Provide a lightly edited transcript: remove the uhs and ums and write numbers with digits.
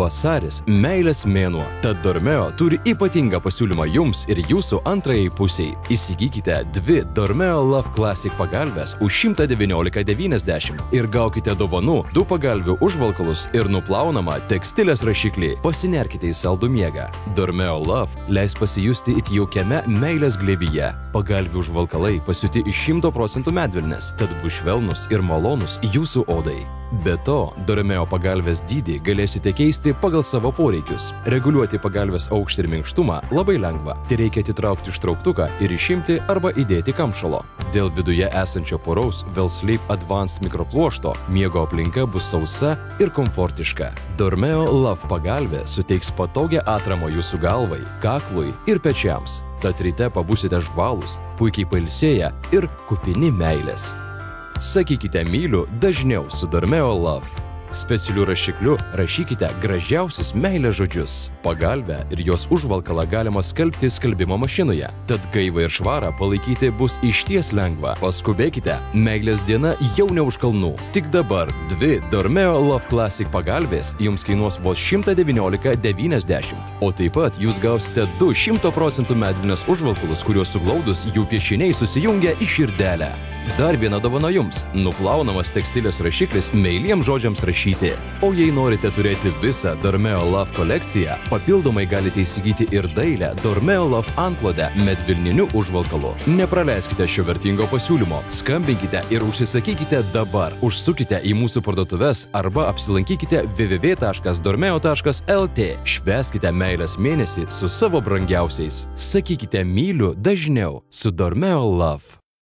Vasaris – meilės mėnuo, tad Dormeo turi ypatingą pasiūlymą jums ir jūsų antrajai pusiai. Įsigykite 2 Dormeo Love Classic pagalves už 119,90 ir gaukite dovanų 2 pagalvių užvalkalus ir nuplaunamą tekstilės rašiklį. Pasinerkite į saldų miegą. Dormeo Love leis pasijusti it jaukiame meilės glėbyje. Pagalvių užvalkalai pasiūti iš 100% medvilnės, tad bus švelnus ir malonus jūsų odai. Be to, Dormeo pagalvės dydį galėsite keisti pagal savo poreikius. Reguliuoti pagalvės aukštį ir minkštumą labai lengva. Tai reikia atitraukti ištrauktuką ir išimti arba įdėti kamšalo. Dėl viduje esančio poraus Wellsleep Advanced mikropluošto miego aplinka bus sausa ir komfortiška. Dormeo Love pagalvė suteiks patogią atramą jūsų galvai, kaklui ir pečiams. Tad ryte pabūsite žvalūs, puikiai pailsėję ir kupini meilės. Sakykite myliu dažniau su Dormeo Love. Specialiu rašikliu rašykite gražiausius meilės žodžius. Pagalvę ir jos užvalkalą galima skalbti skalbimo mašinoje, tad gaivą ir švarą palaikyti bus išties lengva. Paskubėkite, meilės diena jau ne už kalnų. Tik dabar 2 Dormeo Love Classic pagalvės jums kainuos vos 119,90. O taip pat jūs gausite 2 100% medvilnės užvalkalus, kuriuos suglaudus jų piešiniai susijungia į širdelę. Dar viena dovana jums – nuplaunamas tekstilės rašiklis meiliems žodžiams rašyti. O jei norite turėti visą Dormeo Love kolekciją, papildomai galite įsigyti ir dailią Dormeo Love antklodę medvilniniu užvalkalu. Nepraleiskite šio vertingo pasiūlymo. Skambinkite ir užsisakykite dabar. Užsukite į mūsų parduotuves arba apsilankykite www.dormeo.lt. Švęskite meilės mėnesį su savo brangiausiais. Sakykite myliu dažniau su Dormeo Love.